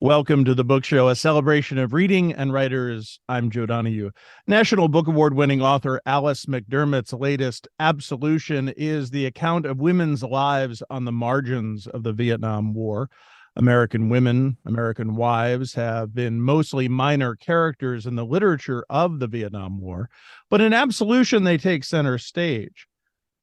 Welcome to the Book Show, a celebration of reading and writers. I'm Joe Donahue. National Book Award winning author Alice McDermott's latest Absolution is the account of women's lives on the margins of the Vietnam War. American women, American wives have been mostly minor characters in the literature of the Vietnam War, but in Absolution, they take center stage.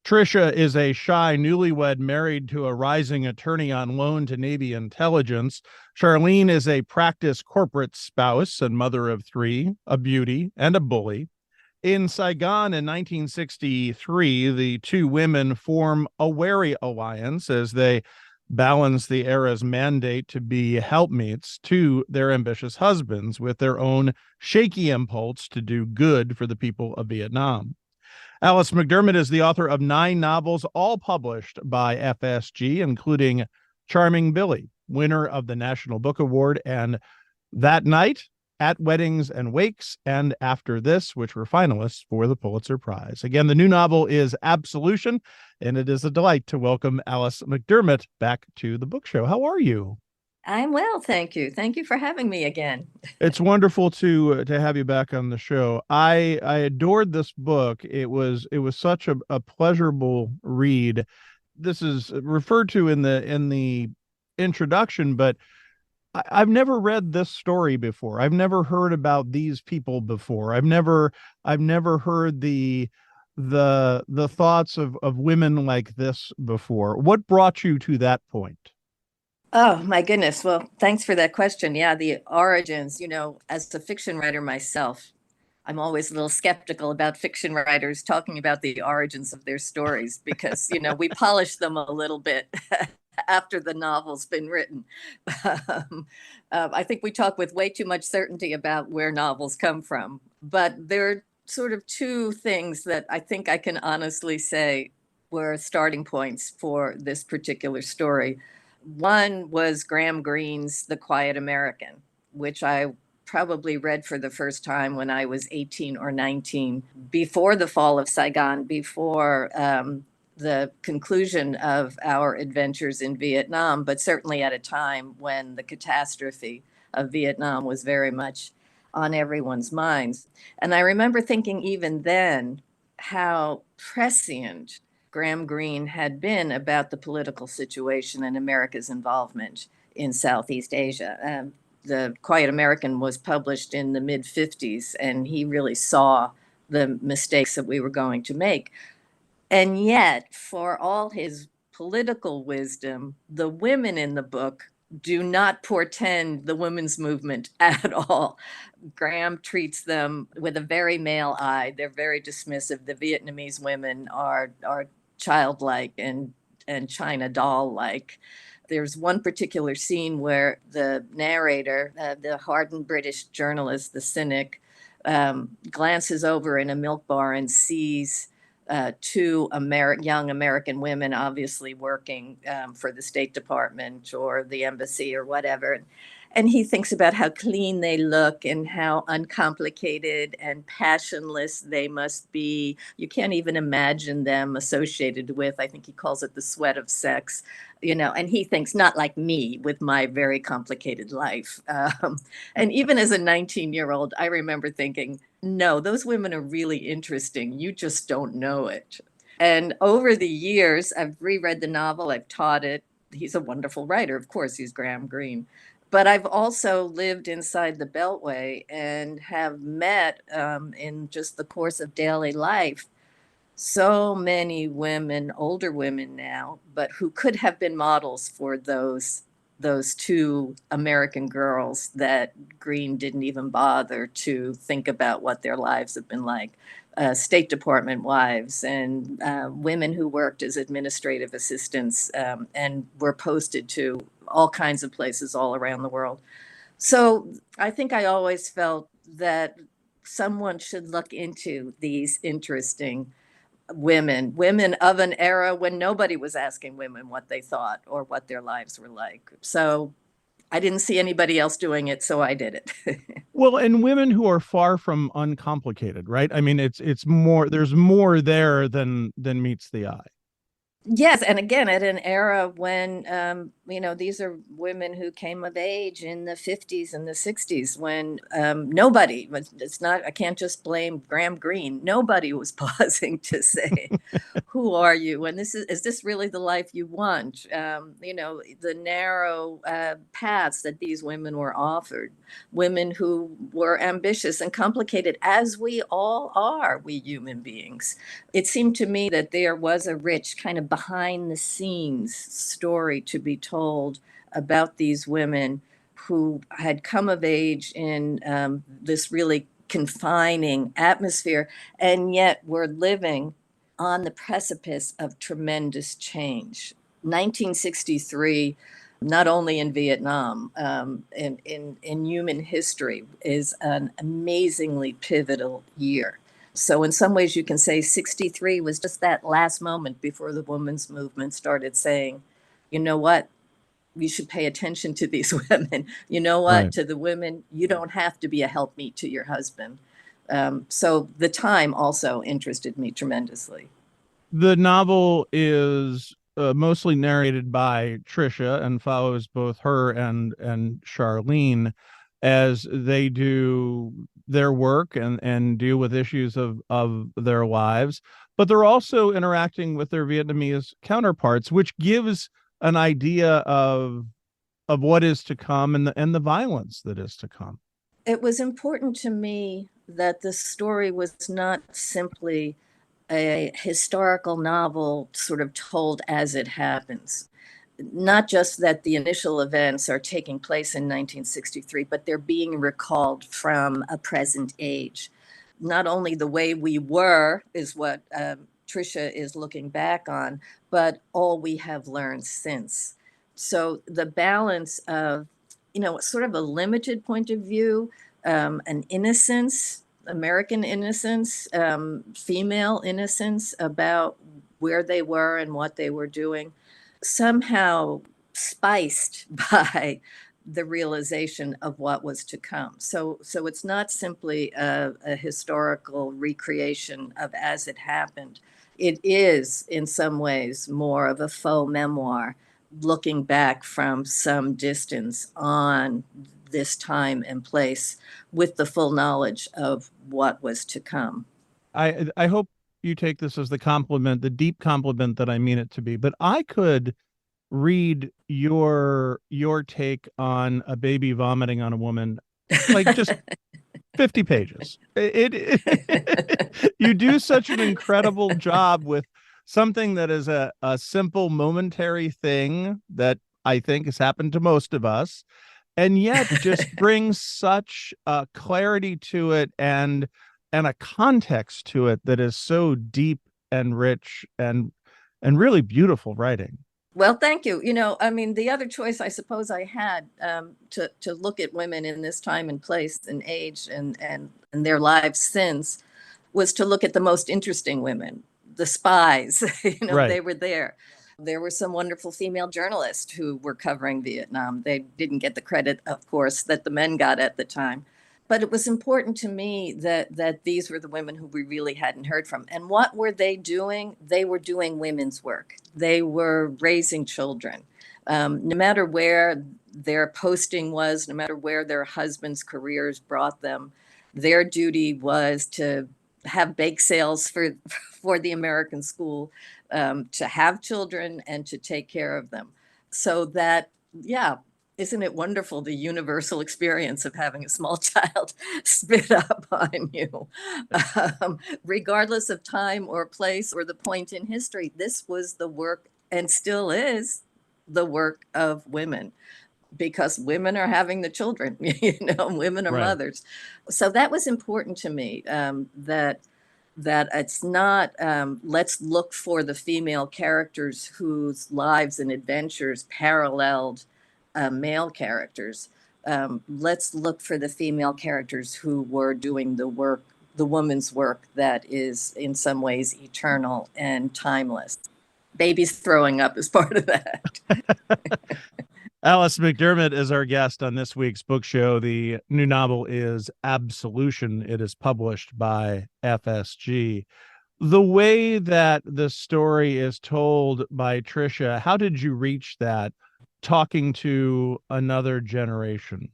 Tricia is a shy newlywed married to a rising attorney on loan to Navy intelligence. Charlene is a practiced corporate spouse and mother of three, a beauty and a bully. In Saigon in 1963, the two women form a wary alliance as they balance the era's mandate to be helpmeets to their ambitious husbands with their own shaky impulse to do good for the people of Vietnam. Alice McDermott is the author of 9 novels, all published by FSG, including Charming Billy, winner of the National Book Award, and That Night, At Weddings and Wakes, and After This, which were finalists for the Pulitzer Prize. Again, the new novel is Absolution, and it is a delight to welcome Alice McDermott back to the Book Show. How are you? I'm well, thank you. Thank you for having me again. It's wonderful to have you back on the show. I adored this book. It was such a pleasurable read. This is referred to in the introduction, but I've never read this story before. I've never heard about these people before. I've never heard the thoughts of women like this before. What brought you to that point? Oh, my goodness. Well, thanks for that question. Yeah, the origins, as a fiction writer myself, I'm always a little skeptical about fiction writers talking about the origins of their stories because, we polish them a little bit after the novel's been written. I think we talk with way too much certainty about where novels come from. But there are sort of two things that I think I can honestly say were starting points for this particular story. One was Graham Greene's The Quiet American, which I probably read for the first time when I was 18 or 19, before the fall of Saigon, before the conclusion of our adventures in Vietnam, but certainly at a time when the catastrophe of Vietnam was very much on everyone's minds. And I remember thinking even then how prescient Graham Greene had been about the political situation and America's involvement in Southeast Asia. The Quiet American was published in the mid 50s, and he really saw the mistakes that we were going to make. And yet, for all his political wisdom, the women in the book do not portend the women's movement at all. Graham treats them with a very male eye. They're very dismissive. The Vietnamese women are childlike and China doll like. There's one particular scene where the narrator, the hardened British journalist, the cynic, glances over in a milk bar and sees two young American women, obviously working for the State Department or the embassy or whatever. And he thinks about how clean they look and how uncomplicated and passionless they must be. You can't even imagine them associated with, I think he calls it the sweat of sex, and he thinks not like me with my very complicated life. And even as a 19-year-old, I remember thinking, no, those women are really interesting. You just don't know it. And over the years, I've reread the novel, I've taught it. He's a wonderful writer. Of course, he's Graham Greene. But I've also lived inside the Beltway and have met in just the course of daily life so many women, older women now, but who could have been models for those two American girls that Greene didn't even bother to think about what their lives have been like. State Department wives and women who worked as administrative assistants and were posted to all kinds of places all around the world. So I think I always felt that someone should look into these interesting women of an era when nobody was asking women what they thought or what their lives were like. So I didn't see anybody else doing it, so I did it. Well, and women who are far from uncomplicated, right? I mean, it's more, there's more there than meets the eye. Yes, and again, at an era when, these are women who came of age in the 50s and the 60s when nobody was, it's not, I can't just blame Graham Greene. Nobody was pausing to say, who are you? And is this really the life you want? The narrow paths that these women were offered, women who were ambitious and complicated, as we all are, we human beings. It seemed to me that there was a rich kind of behind the scenes story to be told about these women who had come of age in this really confining atmosphere, and yet were living on the precipice of tremendous change. 1963, not only in Vietnam, in human history, is an amazingly pivotal year. So in some ways you can say 63 was just that last moment before the women's movement started saying, you know what, you should pay attention to these women. You know what, Right. to the women, you don't have to be a helpmeet to your husband. So the time also interested me tremendously. The novel is mostly narrated by Trisha and follows both her and Charlene as they do their work and deal with issues of their lives, but they're also interacting with their Vietnamese counterparts, which gives an idea of what is to come and the violence that is to come. It was important to me that the story was not simply a historical novel sort of told as it happens. Not just that the initial events are taking place in 1963, but they're being recalled from a present age. Not only the way we were is what Trisha is looking back on, but all we have learned since. So the balance of, sort of a limited point of view, an innocence, American innocence, female innocence about where they were and what they were doing, somehow spiced by the realization of what was to come. So it's not simply a historical recreation of as it happened. It is, in some ways, more of a faux memoir, looking back from some distance on this time and place with the full knowledge of what was to come. I hope you take this as the compliment, the deep compliment that I mean it to be. But I could read your take on a baby vomiting on a woman, like just 50 pages. You do such an incredible job with something that is a simple momentary thing that I think has happened to most of us, and yet just brings such clarity to it and a context to it that is so deep and rich and really beautiful writing. Well, thank you. The other choice I suppose I had, to look at women in this time and place and age and their lives since, was to look at the most interesting women, the spies. Right. They were there. There were some wonderful female journalists who were covering Vietnam. They didn't get the credit, of course, that the men got at the time. But it was important to me that these were the women who we really hadn't heard from. And what were they doing? They were doing women's work. They were raising children. No matter where their posting was, no matter where their husbands' careers brought them, their duty was to have bake sales for the American school, to have children and to take care of them. So that, yeah, isn't it wonderful, the universal experience of having a small child spit up on you? Regardless of time or place or the point in history, this was the work, and still is the work, of women, because women are having the children, women are Right. mothers. So that was important to me, that it's not, let's look for the female characters whose lives and adventures paralleled male characters. Let's look for the female characters who were doing the work, the woman's work that is in some ways eternal and timeless. Babies throwing up is part of that. Alice McDermott is our guest on this week's book show. The new novel is Absolution. It is published by FSG. The way that the story is told by Trisha, how did you reach that talking to another generation?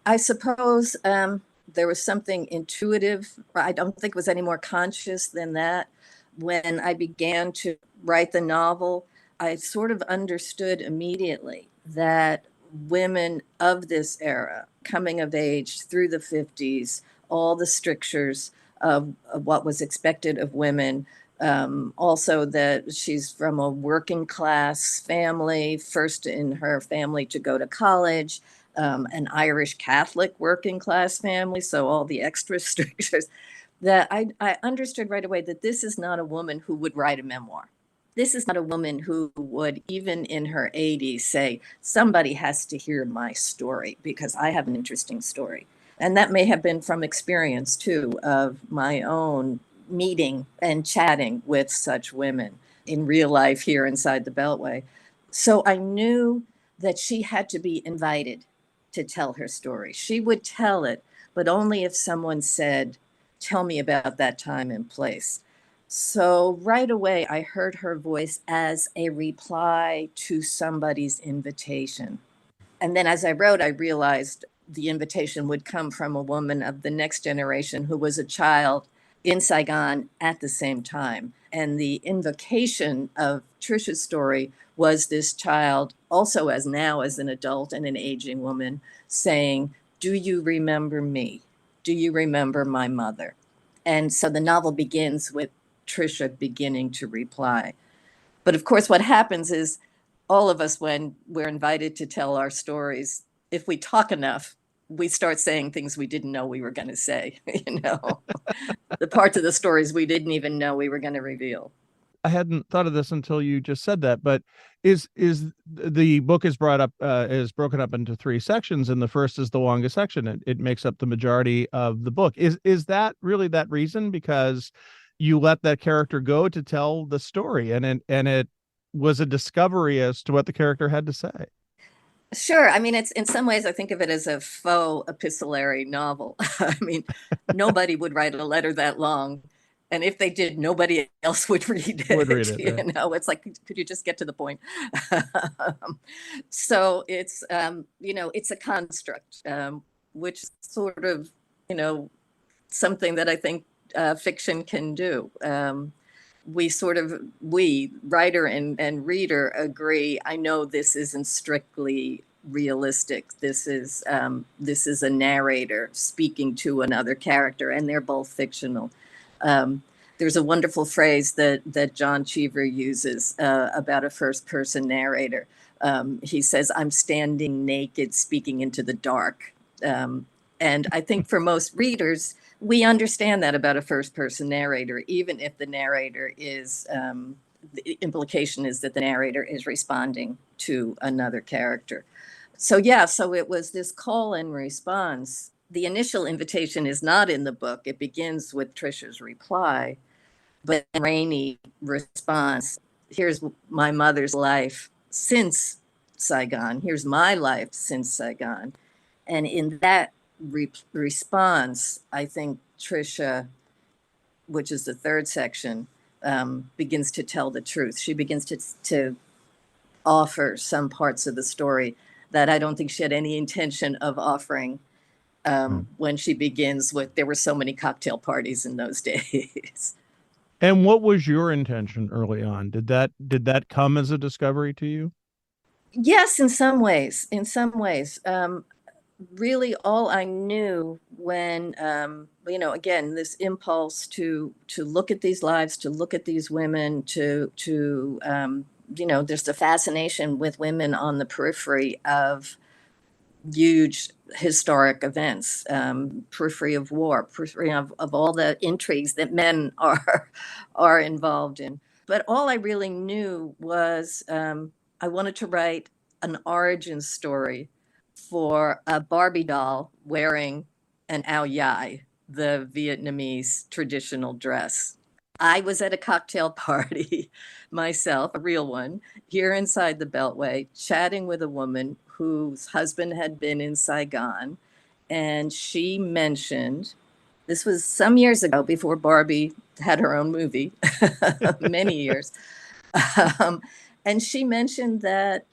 I suppose there was something intuitive. I don't think it was any more conscious than that. When I began to write the novel, I sort of understood immediately that women of this era, coming of age through the 50s, all the strictures of what was expected of women. Also, that she's from a working class family, first in her family to go to college, an Irish Catholic working class family, so all the extra strictures, that I understood right away that this is not a woman who would write a memoir. This is not a woman who would, even in her 80s, say, somebody has to hear my story because I have an interesting story. And that may have been from experience, too, of my own meeting and chatting with such women in real life here inside the Beltway. So I knew that she had to be invited to tell her story. She would tell it, but only if someone said, tell me about that time and place. So right away, I heard her voice as a reply to somebody's invitation. And then as I wrote, I realized the invitation would come from a woman of the next generation who was a child in Saigon at the same time. And the invocation of Trisha's story was this child, also as now as an adult and an aging woman, saying, do you remember me? Do you remember my mother? And so the novel begins with Trisha beginning to reply. But of course, what happens is all of us, when we're invited to tell our stories, if we talk enough, we start saying things we didn't know we were going to say, the parts of the stories we didn't even know we were going to reveal. I hadn't thought of this until you just said that, but is the book is brought up is broken up into three sections, and the first is the longest section. It makes up the majority of the book. Is that really that reason? Because you let that character go to tell the story, and it was a discovery as to what the character had to say. Sure. I mean, it's in some ways, I think of it as a faux epistolary novel. I mean, nobody would write a letter that long. And if they did, nobody else would read Would read it. it, right? It's like, could you just get to the point? So it's a construct, which sort of, you know, something that I think fiction can do. We writer and reader agree, I know this isn't strictly realistic. This is a narrator speaking to another character, and they're both fictional. There's a wonderful phrase that John Cheever uses about a first person narrator. He says, I'm standing naked speaking into the dark. And I think for most readers, we understand that about a first person narrator, even if the narrator is, the implication is that the narrator is responding to another character. So, yeah, so it was this call and response. The initial invitation is not in the book, it begins with Trisha's reply, but Rainey response. Here's my mother's life since Saigon. Here's my life since Saigon. And in that response, I think Trisha, which is the third section, begins to tell the truth. She begins to offer some parts of the story that I don't think she had any intention of offering when she begins with, there were so many cocktail parties in those days. And what was your intention early on? Did that come as a discovery to you? Yes, in some ways. In some ways. Really all I knew when again, this impulse to look at these lives, to look at these women, to there's the fascination with women on the periphery of huge historic events, periphery of war, periphery of all the intrigues that men are involved in. But all I really knew was I wanted to write an origin story for a Barbie doll wearing an ao dai, the Vietnamese traditional dress. I was at a cocktail party myself, a real one, here inside the Beltway, chatting with a woman whose husband had been in Saigon. And she mentioned This was some years ago, before Barbie had her own movie, many years. Um, and she mentioned that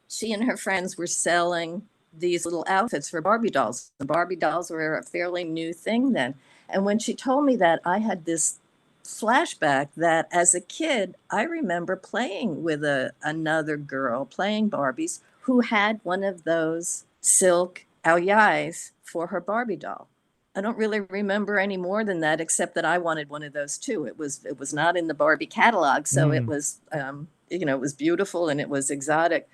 she and her friends were selling these little outfits for Barbie dolls. The Barbie dolls were a fairly new thing then. And when she told me that, I had this flashback that as a kid, I remember playing with another girl, playing Barbies, who had one of those silk aoyais for her Barbie doll. I don't really remember any more than that, except that I wanted one of those too. It was not in the Barbie catalog, so it Mm. was it was beautiful and it was exotic.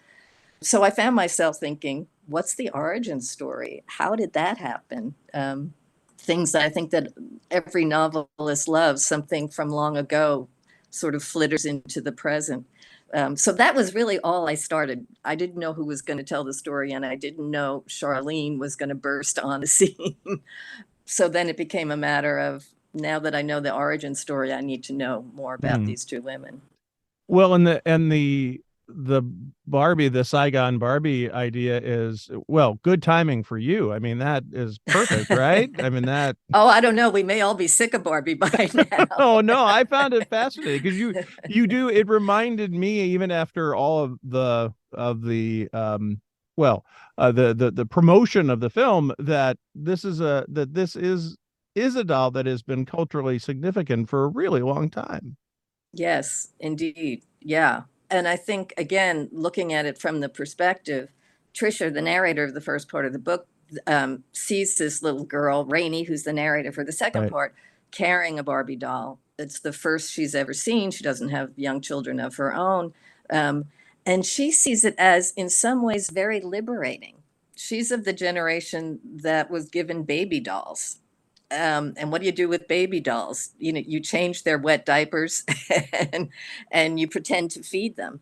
So I found myself thinking, what's the origin story? How did that happen? Things that I think that every novelist loves, something from long ago sort of flitters into the present. So that was really all I started. I didn't know who was going to tell the story, and I didn't know Charlene was going to burst on the scene. So then it became a matter of, now that I know the origin story, I need to know more about Mm. these two women. Well, and the Barbie, the Saigon Barbie idea is, well, good timing for you. I mean, that is perfect, right? I mean that. Oh, I don't know. We may all be sick of Barbie by now. Oh no, I found it fascinating because you do. It reminded me, even after all of the well, the promotion of the film, that this is a doll that has been culturally significant for a really long time. Yes, indeed. Yeah. And I think, again, looking at it from the perspective, Trisha, the narrator of the first part of the book, sees this little girl, Rainey, who's the narrator for the second Right. part, carrying a Barbie doll. It's the first she's ever seen. She doesn't have young children of her own. Um, and she sees it as, in some ways, very liberating. She's of the generation that was given baby dolls. And what do you do with baby dolls? You change their wet diapers and and you pretend to feed them.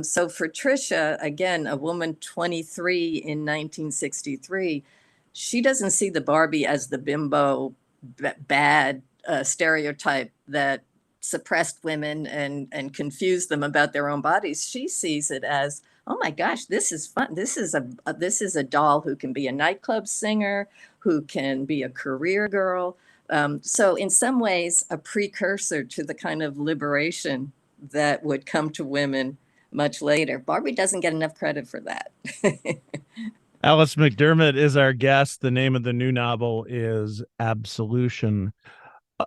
So for Trisha, again, a woman 23 in 1963, she doesn't see the Barbie as the bimbo bad stereotype that suppressed women and confused them about their own bodies. She sees it as, oh my gosh, this is fun. This is a doll who can be a nightclub singer, who can be a career girl. So in some ways, a precursor to the kind of liberation that would come to women much later. Barbie doesn't get enough credit for that. Alice McDermott is our guest. The name of the new novel is Absolution.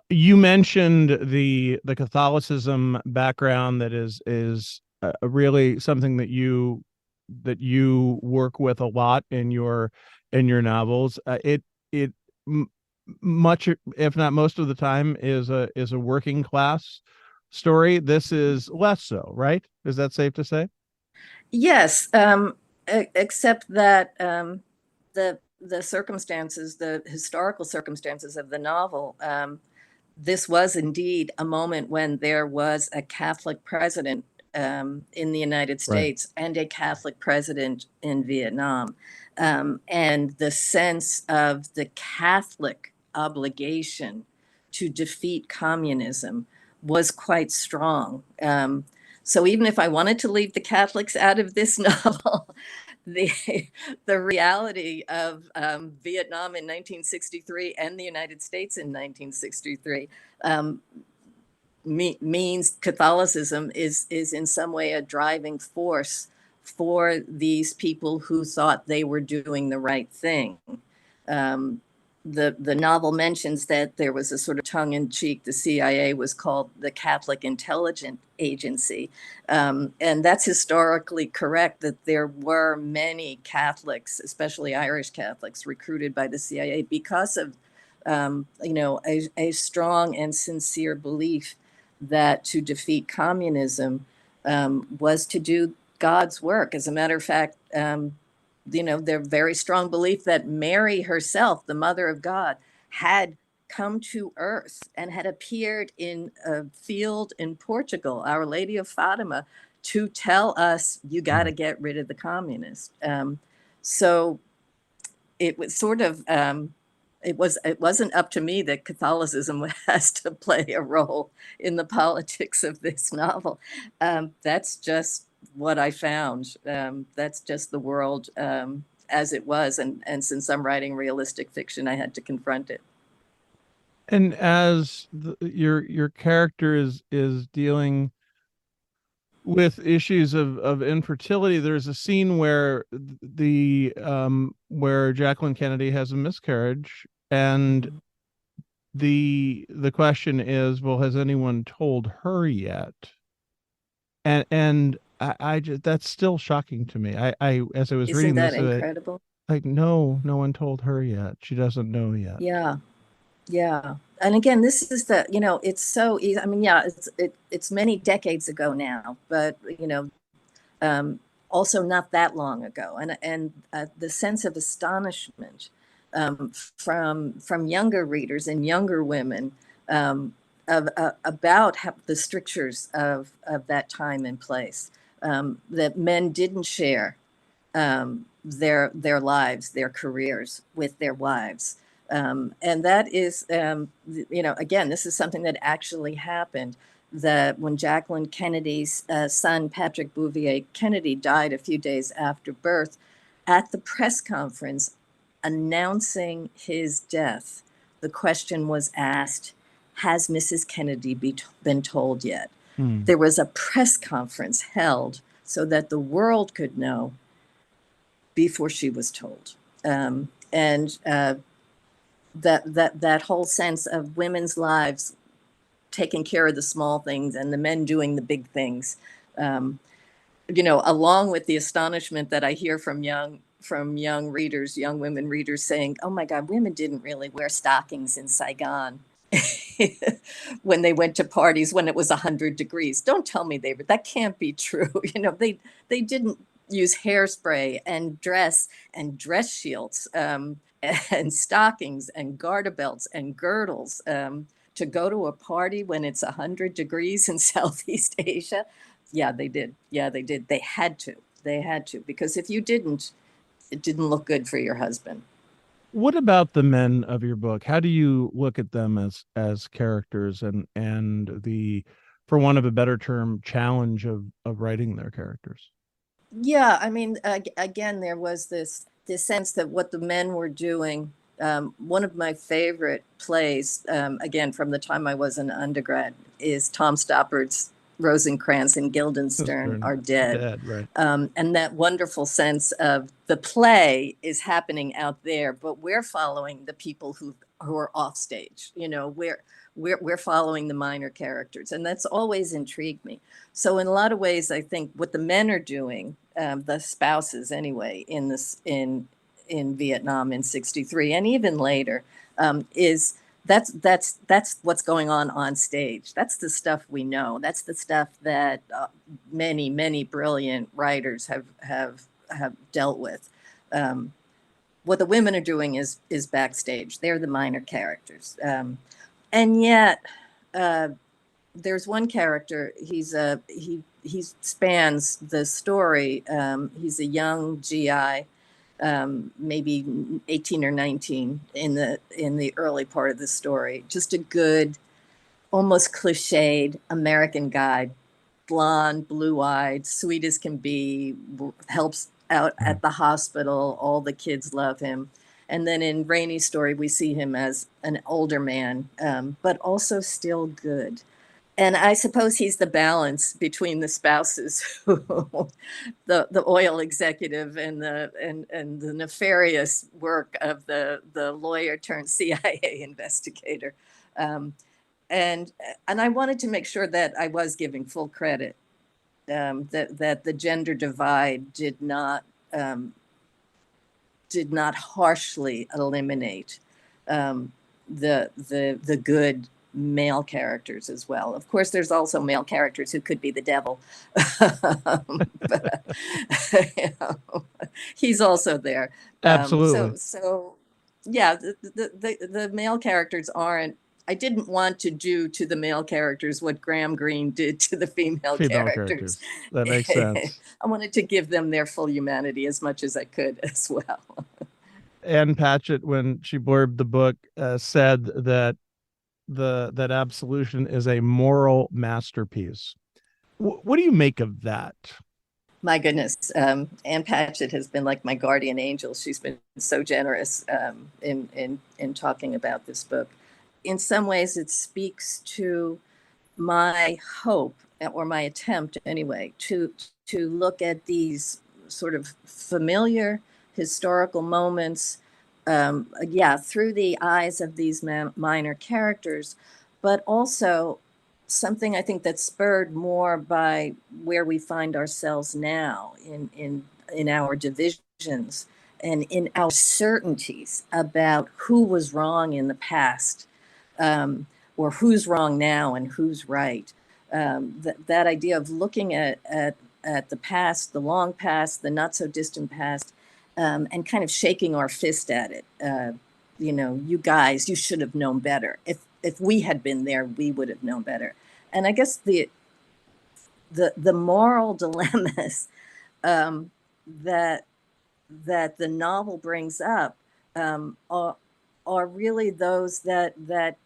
You mentioned the Catholicism background that is really something that you work with a lot in your novels. It much, if not most of the time, is a working class story. This is less so, right? Is that safe to say? Yes, except that the circumstances, the historical circumstances of the novel, this was indeed a moment when there was a Catholic president in the United Right. States and a Catholic president in Vietnam. And the sense of the Catholic obligation to defeat communism was quite strong. So even if I wanted to leave the Catholics out of this novel, the the reality of Vietnam in 1963 and the United States in 1963 um, means Catholicism is in some way a driving force for these people who thought they were doing the right thing. Um, the novel mentions that there was a sort of tongue in cheek. The CIA was called the Catholic Intelligence Agency, and that's historically correct. That there were many Catholics, especially Irish Catholics, recruited by the CIA because of a strong and sincere belief that to defeat communism was to do God's work. As a matter of fact, their very strong belief that Mary herself, the mother of God, had come to earth and had appeared in a field in Portugal, Our Lady of Fatima, to tell us, you got to get rid of the communists. So it was sort of it wasn't up to me that Catholicism has to play a role in the politics of this novel. That's just what I found. That's just the world as it was, and since I'm writing realistic fiction, I had to confront it. And as your character is dealing with issues of infertility, there's a scene where the where Jacqueline Kennedy has a miscarriage, and Mhm. the question is, well, has anyone told her yet? And I just, that's still shocking to me. I as I was Isn't reading that this, incredible? like, no, no one told her yet. She doesn't know yet. Yeah. Yeah. And again, this is the, it's so easy. I mean, yeah, it's many decades ago now, but um, also not that long ago. And the sense of astonishment from younger readers and younger women about the strictures of that time and place, that men didn't share their lives, their careers with their wives. And that is, again, this is something that actually happened. That when Jacqueline Kennedy's son, Patrick Bouvier Kennedy, died a few days after birth, at the press conference announcing his death, the question was asked, has Mrs. Kennedy been told yet? Hmm. There was a press conference held so that the world could know before she was told. And that whole sense of women's lives taking care of the small things and the men doing the big things, along with the astonishment that I hear from young readers, young women readers saying, "Oh my God, women didn't really wear stockings in Saigon." When they went to parties when it was 100 degrees. Don't tell me that can't be true. They didn't use hairspray and dress shields, and stockings and garter belts and girdles, to go to a party when it's 100 degrees in Southeast Asia. Yeah, they did. Yeah, they did. They had to. They had to, because if you didn't, it didn't look good for your husband. What about the men of your book? How do you look at them as characters, and the, for want of a better term, challenge of writing their characters? Yeah, I mean, again, there was this sense that what the men were doing. One of my favorite plays, again from the time I was an undergrad, is Tom Stoppard's Rosencrantz and Guildenstern They're Are Dead. dead, right? And that wonderful sense of the play is happening out there, but we're following the people who are off stage. We're following the minor characters, and that's always intrigued me. So in a lot of ways, I think what the men are doing, the spouses anyway, in Vietnam in '63 and even later, is that's what's going on stage. That's the stuff we know. That's the stuff that many brilliant writers have dealt with. Um, what the women are doing is backstage. They're the minor characters, and yet uh, there's one character. He spans the story. He's a young GI, maybe 18 or 19 in the early part of the story. Just a good, almost cliched American guy, blonde, blue-eyed, sweet as can be, helps out Mhm. at the hospital. All the kids love him. And then in Rainy's story, we see him as an older man, but also still good. And I suppose he's the balance between the spouses, the oil executive and the nefarious work of the lawyer turned CIA investigator. Um, and and I wanted to make sure that I was giving full credit, that the gender divide um, did not harshly eliminate um, the good male characters as well. Of course, there's also male characters who could be the devil, but you know, he's also there. Absolutely. So yeah, the male characters aren't. I didn't want to do to the male characters what Graham Greene did to the female Female characters. characters. That makes I sense. wanted to give them their full humanity as much as I could as well. Anne Patchett, when she blurbed the book, said that that Absolution is a moral masterpiece. What do you make of that? My goodness, Ann Patchett has been like my guardian angel. She's been so generous in talking about this book. in some ways it speaks to my hope, or my attempt anyway, to look at these sort of familiar historical moments, through the eyes of these minor characters, but also something I think that's spurred more by where we find ourselves now in our divisions and in our certainties about who was wrong in the past, or who's wrong now and who's right. That idea of looking at the past, the long past, the not so distant past, and kind of shaking our fist at it. You guys, you should have known better. If we had been there, we would have known better. And I guess the moral dilemmas, that the novel brings up, are really those that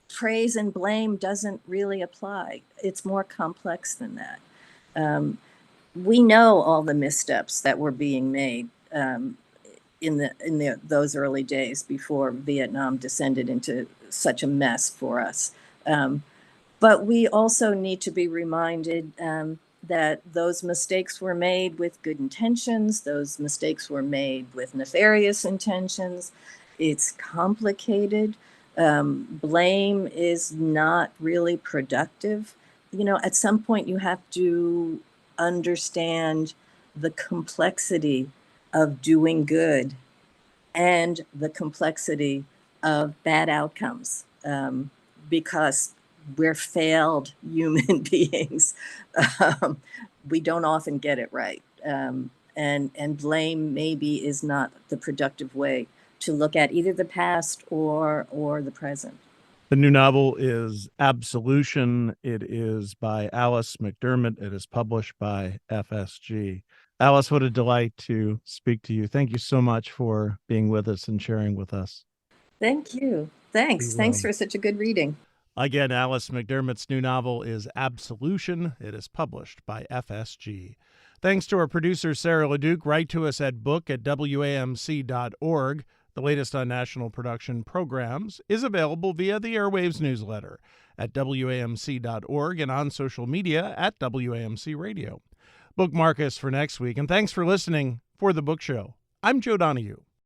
praise and blame doesn't really apply. It's more complex than that. We know all the missteps that were being made, in those early days before Vietnam descended into such a mess for us. But we also need to be reminded that those mistakes were made with good intentions. Those mistakes were made with nefarious intentions. It's complicated. Blame is not really productive. At some point you have to understand the complexity of doing good and the complexity of bad outcomes, because we're failed human beings. We don't often get it right. And blame maybe is not the productive way to look at either the past or the present. The new novel is Absolution. It is by Alice McDermott. It is published by FSG. Alice, what a delight to speak to you. Thank you so much for being with us and sharing with us. Thank you. Thanks. Thanks for such a good reading. Again, Alice McDermott's new novel is Absolution. It is published by FSG. Thanks to our producer, Sarah LeDuc. Write to us at book@wamc.org. The latest on national production programs is available via the Airwaves newsletter at wamc.org and on social media at WAMC Radio. Bookmark us for next week, and thanks for listening for The Book Show. I'm Joe Donahue.